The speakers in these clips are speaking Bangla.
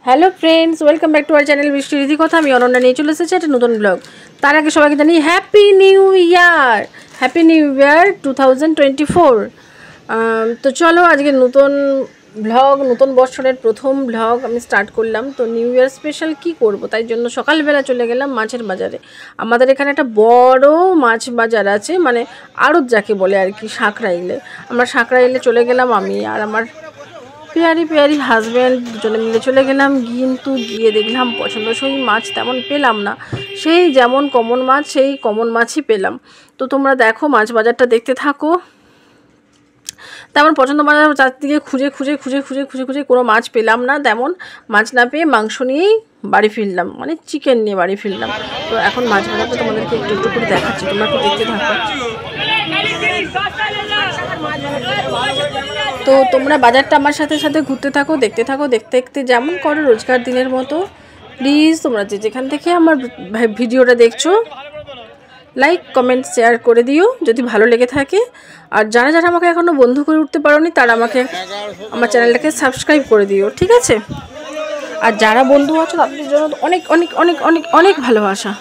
Hello friends, welcome back to our channel বৃষ্টি রীতি কথা। আমি অনন্যা নিয়ে চলে এসেছি একটা নতুন ব্লগ। তার আগে সবাইকে জানি happy new year, happy new year 2024। তো চলো আজকে নতুন ব্লগ, নতুন বছরের প্রথম ব্লগ আমি স্টার্ট করলাম। তো নিউ ইয়ার স্পেশাল কি করব, তাই জন্য সকালবেলা চলে গেলাম মাছের বাজারে। আমাদের এখানে একটা বড় মাছ বাজার আছে, মানে আড়ত যাকে বলে আর কি, সাঁকরাইলে। আমরা সাঁকরাইলে চলে গেলাম, আমি আর আমার পেয়ারি হাজব্যান্ড দুজনে মিলে চলে গেলাম। কিন্তু গিয়ে দেখলাম পছন্দসই মাছ তেমন পেলাম না, সেই যেমন কমন মাছ সেই কমন মাছই পেলাম। তো তোমরা দেখো, মাছ বাজারটা দেখতে থাকো। তেমন পছন্দ বাজার চারদিকে খুঁজে কোনো মাছ পেলাম না। তেমন মাছ না পেয়ে মাংস নিয়েই বাড়ি ফিরলাম, মানে চিকেন নিয়ে বাড়ি ফিরলাম। তো এখন মাছ বাজারটা তোমাদেরকে একটু একটু করে দেখাচ্ছি, তোমরা একটু দেখতে থাকো। তো তোমরা বাজারটা আমার সাথে সাথে ঘুরতে থাকো, দেখতে থাকো, দেখতে দেখতে যেমন করো রোজকার দিনের মতো। প্লিজ তোমরা যেখান থেকে আমার ভিডিওটা দেখছো, লাইক কমেন্ট শেয়ার করে দিও যদি ভালো লেগে থাকে। আর যারা যারা আমাকে এখনও বন্ধু করে উঠতে পারোনি, তারা আমাকে আমার চ্যানেলটাকে সাবস্ক্রাইব করে দিও, ঠিক আছে? আর যারা বন্ধু আছো তাদের জন্য অনেক অনেক অনেক অনেক অনেক ভালোবাসা।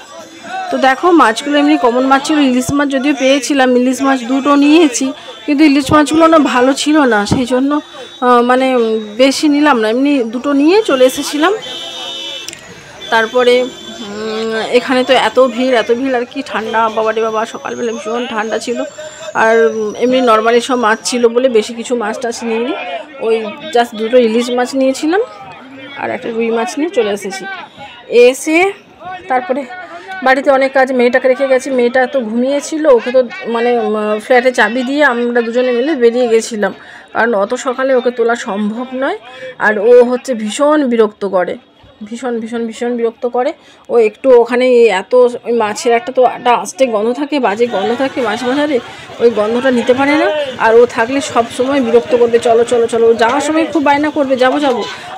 তো দেখো মাছগুলো এমনি কমন মাছ ছিল, ইলিশ মাছ যদিও পেয়েছিলাম, ইলিশ মাছ দুটো নিয়েছি, কিন্তু ইলিশ মাছগুলো না ভালো ছিল না, সেই জন্য মানে বেশি নিলাম না, এমনি দুটো নিয়ে চলে এসেছিলাম। তারপরে এখানে তো এত ভিড় আর কি, ঠান্ডা বাবারে বাবা, সকালবেলা ভীষণ ঠান্ডা ছিল। আর এমনি নর্মালি সব মাছ ছিল বলে বেশি কিছু মাছ টাছ নিইনি, ওই জাস্ট দুটো ইলিশ মাছ নিয়েছিলাম আর একটা রুই মাছ নিয়ে চলে এসেছি। এসে তারপরে বাড়িতে অনেক কাজ, মেয়েটাকে রেখে গেছি, মেয়েটা তো ঘুমিয়েছিল, ওকে তো মানে ফ্ল্যাটে চাবি দিয়ে আমরা দুজনে মিলে বেরিয়ে গেছিলাম, কারণ অত সকালে ওকে তোলা সম্ভব নয়। আর ও হচ্ছে ভীষণ বিরক্ত করে, ভীষণ বিরক্ত করে। ও একটু ওখানে এত ওই মাছের একটা তো একটা আস্তে গন্ধ থাকে, বাজে গন্ধ থাকে মাছ বাজারে, ওই গন্ধটা নিতে পারে না। আর ও থাকলে সব সময় বিরক্ত করবে, চলো চলো চলো, যাওয়ার সময় খুব বায়না করবে যাবো,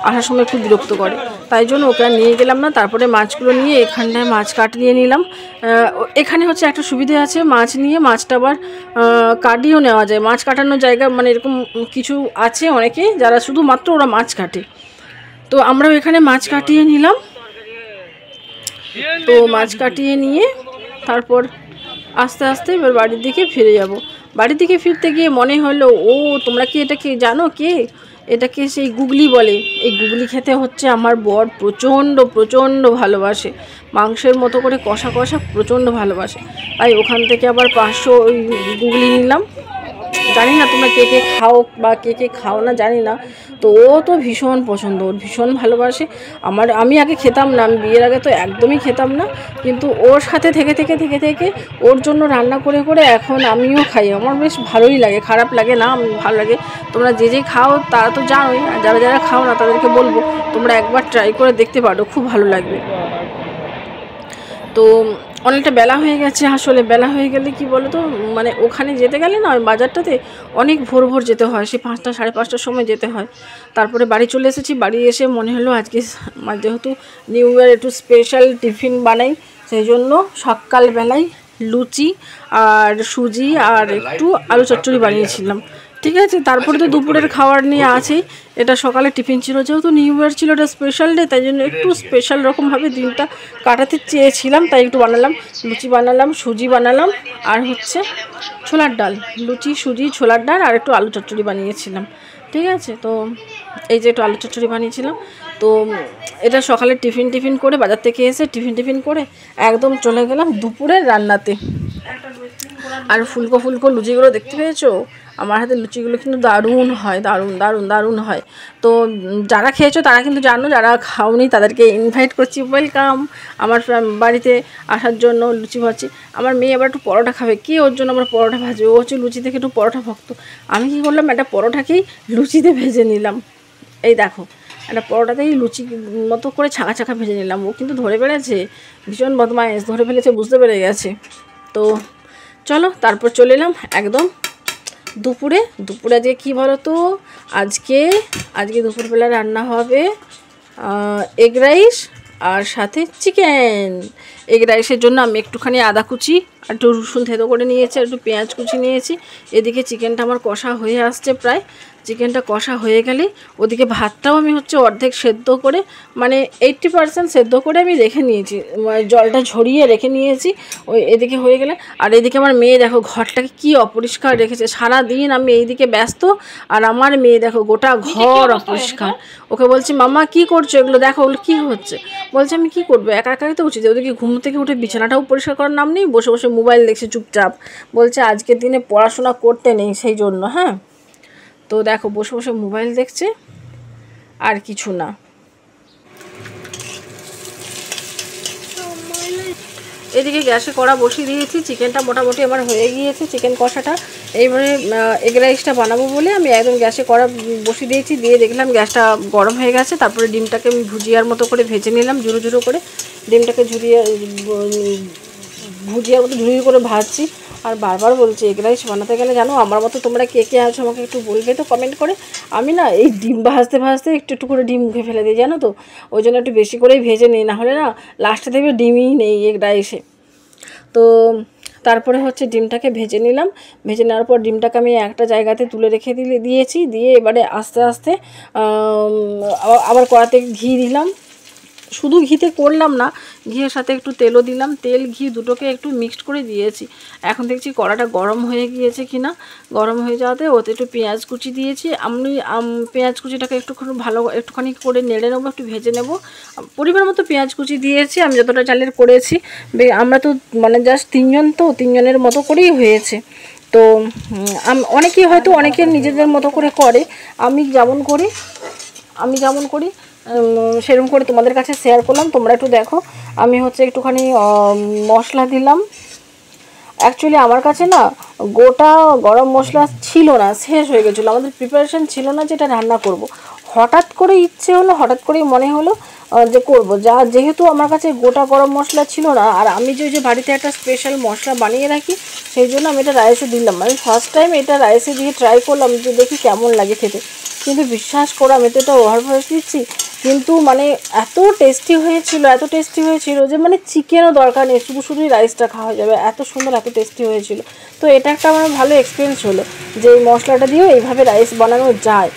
আসার সময় খুব বিরক্ত করে, তাই জন্য ওকে আর নিয়ে গেলাম না। তারপরে মাছগুলো নিয়ে এখানটায় মাছ কাটিয়ে নিলাম। এখানে হচ্ছে একটা সুবিধে আছে, মাছ নিয়ে মাছটা আবার কাটিয়েও নেওয়া যায়। মাছ কাটানোর জায়গা মানে এরকম কিছু আছে অনেকে, যারা শুধুমাত্র ওরা মাছ কাটে। তো আমরাও এখানে মাছ কাটিয়ে নিলাম। তো মাছ কাটিয়ে নিয়ে তারপর আস্তে আস্তে এবার বাড়ির দিকে ফিরে যাব। বাড়ির দিকে ফিরতে গিয়ে মনে হলো, ও তোমরা কি এটাকে জানো, কে এটাকে সেই গুগলি বলে। এই গুগলি খেতে হচ্ছে আমার বর প্রচণ্ড ভালোবাসে, মাংসের মতো করে কষা প্রচণ্ড ভালোবাসে। তাই ওখান থেকে আবার 500 ওই গুগলি নিলাম। জানি না তোমরা কে কে খাও বা কে খাও না জানি না, তো ও তো ভীষণ পছন্দ, ওর ভীষণ ভালোবাসে। আমি আগে খেতাম না, আমি বিয়ের আগে তো একদমই খেতাম না, কিন্তু ওর সাথে থেকে ওর জন্য রান্না করে এখন আমিও খাই। আমার বেশ ভালোই লাগে, খারাপ লাগে না, ভালো লাগে। তোমরা যে খাও তারা তো জানোই, আর যারা খাও না তাদেরকে বলবো তোমরা একবার ট্রাই করে দেখতে পারো, খুব ভালো লাগবে। তো অনেকটা বেলা হয়ে গেছে, আসলে বেলা হয়ে গেলে কি বলো তো, মানে ওখানে যেতে গেলে না, ওই বাজারটাতে অনেক ভোর যেতে হয়, সেই 5টা সাড়ে 5টার সময় যেতে হয়। তারপরে বাড়ি চলে এসেছি, বাড়ি এসে মনে হলো আজকে যেহেতু নিউ ইয়ার একটু স্পেশাল টিফিন বানাই, সেই জন্য সকালবেলায় লুচি আর সুজি আর একটু আলু চচ্চড়ি বানিয়েছিলাম, ঠিক আছে। তারপরে তো দুপুরের খাবার নিয়ে আছেই, এটা সকালে টিফিন ছিল, যেহেতু নিউ ইয়ার ছিল, এটা স্পেশাল ডে, তাই জন্য একটু স্পেশাল রকমভাবে দিনটা কাটাতে চেয়েছিলাম, তাই একটু বানালাম, লুচি বানালাম, সুজি বানালাম, আর হচ্ছে ছোলার ডাল, লুচি সুজি ছোলার ডাল আর একটু আলু চচ্চড়ি বানিয়েছিলাম, ঠিক আছে। তো এই যে একটু আলু চচ্চড়ি বানিয়েছিলাম। তো এটা সকালে টিফিন করে বাজার থেকে এসে টিফিন করে একদম চলে গেলাম দুপুরের রান্নাতে। আর ফুলকো লুচিগুলো দেখতে পেয়েছো, আমার হাতে লুচিগুলো কিন্তু দারুণ হয়, দারুণ হয়। তো যারা খেয়েছো তারা কিন্তু জানো, যারা খাওনি তাদেরকে ইনভাইট করছি, ওয়েলকাম আমার বাড়িতে আসার জন্য। লুচি ভাজছি, আমার মেয়ে আবার একটু পরোটা খাবে, কে ওর জন্য আবার পরোটা ভাজবে, ও হচ্ছে লুচি থেকে একটু পরোটা ভক্ত। আমি কি করলাম, একটা পরোটাকেই লুচিতে ভেজে নিলাম, এই দেখো একটা পরোটাতেই লুচি মতো করে ছাঁকা ভেজে নিলাম। ও কিন্তু ধরে ফেলেছে, ভীষণ বদমাইশ, ধরে ফেলেছে, বুঝতে পেরে গেছে। তো চলো তারপর চলে এলাম একদম দুপুরে আজকে কী বলো তো, আজকে দুপুরবেলা রান্না হবে এগ রাইস আর সাথে চিকেন। এগ রাইসের জন্য আমি একটুখানি আদা কুচি আর একটু রসুন থেতো করে নিয়েছি, আর একটু পেঁয়াজ কুচি নিয়েছি। এদিকে চিকেনটা আমার কষা হয়ে আসছে প্রায়। চিকেনটা কষা হয়ে গেলে ওদিকে ভাতটাও আমি হচ্ছে অর্ধেক সেদ্ধ করে, মানে 80% সেদ্ধ করে আমি রেখে নিয়েছি, জলটা ঝরিয়ে রেখে নিয়েছি। ওই এদিকে হয়ে গেলে, আর এদিকে আমার মেয়ে দেখো ঘরটাকে কি অপরিষ্কার রেখেছে। সারাদিন আমি এইদিকে ব্যস্ত, আর আমার মেয়ে দেখো গোটা ঘর অপরিষ্কার। ওকে বলছি মাম্মা কি করছো, এগুলো দেখো ওগুলো কী হচ্ছে। বলছে আমি কি করবো, একা একাই তো উচিত। ওদেরকে ঘুম থেকে উঠে বিছানাটাও পরিষ্কার করার নাম নেই, বসে বসে মোবাইল দেখছে চুপচাপ। বলছে আজকের দিনে পড়াশোনা করতে নেই সেই জন্য। হ্যাঁ, তো দেখো বসে বসে মোবাইল দেখছে, আর কিছু না। এদিকে গ্যাসে কড়া বসিয়ে দিয়েছি, চিকেনটা মোটামুটি আমার হয়ে গিয়েছে, চিকেন কষাটা। এইবারে এগ রাইসটা বানাবো বলে আমি একদম গ্যাসে কড়া বসিয়ে দিয়েছি, দিয়ে দেখলাম গ্যাসটা গরম হয়ে গেছে। তারপরে ডিমটাকে আমি ভুজিয়ার মতো করে ভেজে নিলাম, ঝুরো ঝুরো করে। ডিমটাকে ভুজিয়ার মতো ঝুড়ি করে ভাজছি। আর বারবার বলছি এগ রাইস বানাতে গেলে জানো আমার মতো তোমরা কে কে আছো আমাকে একটু বলবে তো কমেন্ট করে। আমি না এই ডিম ভাজতে ভাজতে একটু একটু করে ডিম মুখে ফেলে দিই জানো তো, ওই জন্য একটু বেশি করেই ভেজে নিই, না হলে না লাস্টে দেখবে ডিমই নেই এগ রাইসে। তো তারপরে হচ্ছে ডিমটাকে ভেজে নিলাম, ভেজে নেওয়ার পর ডিমটাকে আমি একটা জায়গাতে তুলে রেখে দিয়েছি। দিয়ে এবারে আস্তে আস্তে আবার কড়াতে ঘি দিলাম। শুধু ঘিতে করলাম না, ঘিয়ের সাথে একটু তেলও দিলাম, তেল ঘি দুটোকে একটু মিক্সড করে দিয়েছি। এখন দেখছি কড়াটা গরম হয়ে গিয়েছে কিনা। গরম হয়ে যাওয়াতে ওতে একটু পেঁয়াজ কুচি দিয়েছি। আমি পেঁয়াজ কুচিটাকে একটুখানি করে নেড়ে নেবো, একটু ভেজে নেব। পরিমাণ মতো পেঁয়াজ কুচি দিয়েছি, আমি যতটা চালের করেছি। আমরা তো মানে জাস্ট তিনজন, তো তিনজনের মতো করেই হয়েছে। তো অনেকেই হয়তো অনেকের নিজেদের মতো করে করে, আমি যেমন করি সেরকম করে তোমাদের কাছে শেয়ার করলাম, তোমরা একটু দেখো। আমি হচ্ছে একটুখানি মশলা দিলাম। অ্যাকচুয়ালি আমার কাছে না গোটা গরম মশলা ছিল না, শেষ হয়ে গেছিলো। আমাদের প্রিপারেশন ছিল না যেটা রান্না করব। হঠাৎ করে ইচ্ছে হলো, হঠাৎ করেই মনে হলো যে করব। যেহেতু আমার কাছে গোটা গরম মশলা ছিল না, আর আমি যে বাড়িতে একটা স্পেশাল মশলা বানিয়ে রাখি, সেই জন্য আমি এটা রাইসে দিলাম। আমি ফার্স্ট টাইম এটা রাইসে দিয়ে ট্রাই করলাম যে দেখি কেমন লাগে খেতে। কিন্তু বিশ্বাস করো আমি তো এটা ওভারভাইস দিচ্ছি, কিন্তু মানে এত টেস্টি হয়েছিল যে মানে চিকেনও দরকার নেই, শুধুই রাইসটা খাওয়া যাবে, এত সুন্দর, এত টেস্টি হয়েছিল। তো এটা একটা আমার ভালো এক্সপিরিয়েন্স হলো যে এই মশলাটা দিয়েও এইভাবে রাইস বানানো যায়।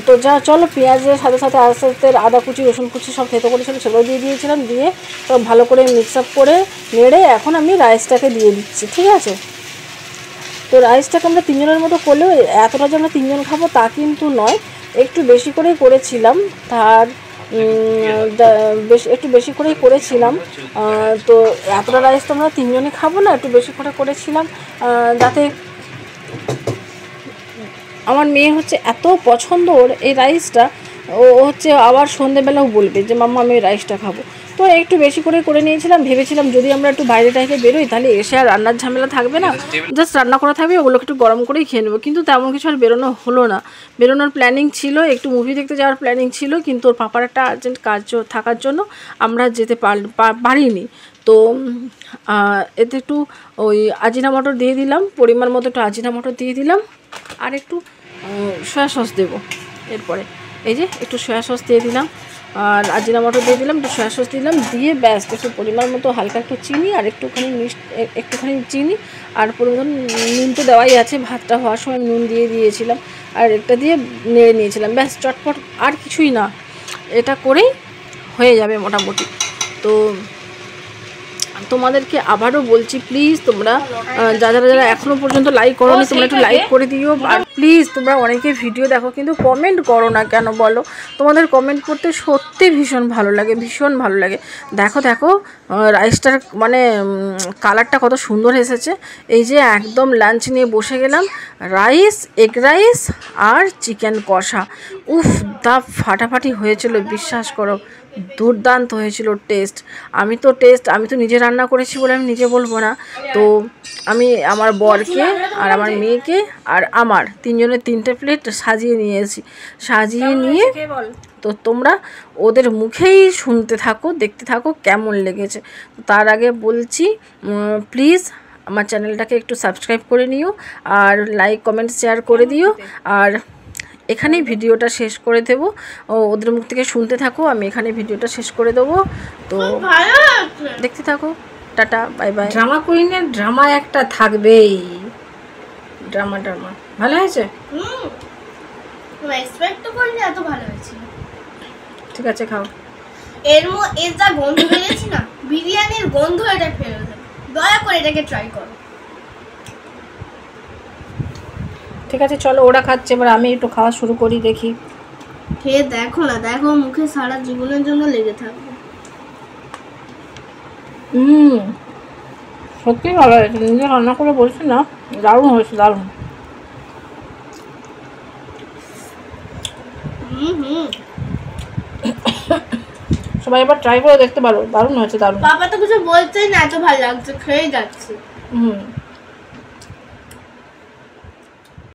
তো চলো পেঁয়াজের সাথে সাথে আস্তে আস্তে আদা কুচি রসুন কুচি সব থেতো করেছিল সেগুলো দিয়ে দিয়েছিলাম, দিয়ে তো ভালো করে মিক্স আপ করে নেড়ে এখন আমি রাইসটাকে দিয়ে দিচ্ছি। ঠিক আছে, তো রাইসটাকে আমরা তিনজনের মতো করলেও এতটা যে আমরা তিনজন খাবো তা কিন্তু নয়, একটু বেশি করেই করেছিলাম। একটু বেশি করেই করেছিলাম। তো এতটা রাইস তো আমরা তিনজনে খাবো না, একটু বেশি করে করেছিলাম যাতে আমার মেয়ে হচ্ছে এত পছন্দ ওর এই রাইসটা, ও হচ্ছে আবার সন্ধেবেলাও বলবে যে মাম্মা আমি রাইসটা খাবো। তো একটু বেশি করে নিয়েছিলাম, ভেবেছিলাম যদি আমরা একটু বাইরে টাইরে বেরোই তাহলে এসে আর রান্নার ঝামেলা থাকবে না, জাস্ট রান্না করা থাকবে, ওগুলোকে একটু গরম করেই খেয়ে নেবো। কিন্তু তেমন কিছু আর বেরোনো হলো না। বেরোনোর প্ল্যানিং ছিল, একটু মুভি দেখতে যাওয়ার প্ল্যানিং ছিল, কিন্তু ওর পাপার একটা আর্জেন্ট কাজ থাকার জন্য আমরা যেতে পারিনি। তো এতে একটু ওই আজিনা মটর দিয়ে দিলাম, পরিমাণ মতো একটু আজিনা মটর দিয়ে দিলাম, আর একটু সয়া সস দেবো এরপরে। এই যে একটু সয়া সস দিয়ে দিলাম, আর আজিনা মটর দিয়ে দিলাম, একটু সয়া সস দিলাম, দিয়ে ব্যাস একটু পরিমাণ মতো হালকা একটু চিনি আর একটুখানি চিনি আর পরিমাণ নুন তো দেওয়াই আছে, ভাতটা হওয়ার সময় নুন দিয়ে দিয়েছিলাম, আর একটা দিয়ে নেড়ে নিয়েছিলাম, ব্যাস চটপট, আর কিছুই না। এটা করেই হয়ে যাবে মোটামুটি। তো তোমাদেরকে আবারও বলছি প্লিজ তোমরা যারা এখনও পর্যন্ত লাইক করো নি তোমরা একটু লাইক করে দিও। আর প্লিজ তোমরা অনেকে ভিডিও দেখো কিন্তু কমেন্ট করো না কেন বলো? তোমাদের কমেন্ট করতে সত্যি ভীষণ ভালো লাগে। দেখো রাইসটার মানে কালারটা কত সুন্দর এসেছে। এই যে একদম লাঞ্চ নিয়ে বসে গেলাম, রাইস, এগ রাইস আর চিকেন কষা, উফ দা ফাটাফাটি হয়েছিল, বিশ্বাস করো দুর্দান্ত হয়েছিল টেস্ট। আমি তো নিজে রান্না করেছি বলে আমি নিজে বলবো না, তো আমি আমার বরকে আর আমার মেয়েকে আর আমার তিনজনের 3টে প্লেট সাজিয়ে নিয়ে তো তোমরা ওদের মুখেই শুনতে থাকো, দেখতে থাকো কেমন লেগেছে। তার আগে বলছি প্লিজ আমার চ্যানেলটাকে একটু সাবস্ক্রাইব করে নিও, আর লাইক কমেন্ট শেয়ার করে দিও। আর এখানেই ভিডিওটা শেষ করে দেবো। ওদের মুখ থেকে শুনতে থাকো, আমি এখানে ভিডিওটা শেষ করে দেবো। তো দেখতে থাকো, টাটা বাই বাই। ড্রামা কুইনের ড্রামা একটা থাকবেই, ড্রামা ভালো হয়েছে। এক্সপেক্ট তো করিনি এত ভালো হয়েছে। ঠিক আছে খাও। এর যা গন্ধ বেরিয়েছে না, বিরিয়ানির গন্ধ এটা ফেলে দেবে, দয়া করে এটাকে ট্রাই করো। ঠিক আছে চলো, ওরা খাচ্ছে, এবার আমি একটু খাওয়া শুরু করি, দেখি। খেয়ে দেখো না, দেখো মুখে সারা জীবনের জন্য লেগে থাকবে। সত্যি ভালো হয়েছে, নিজে রান্না করে বলছি না, দারুণ হয়েছে, দারুণ। সবাই এবার ট্রাই করে দেখতে পারো, দারুণ হয়েছে, দারুণ। বাবা তো কিছু বলছেই না, এত ভালো লাগছে, খেয়ে যাচ্ছে।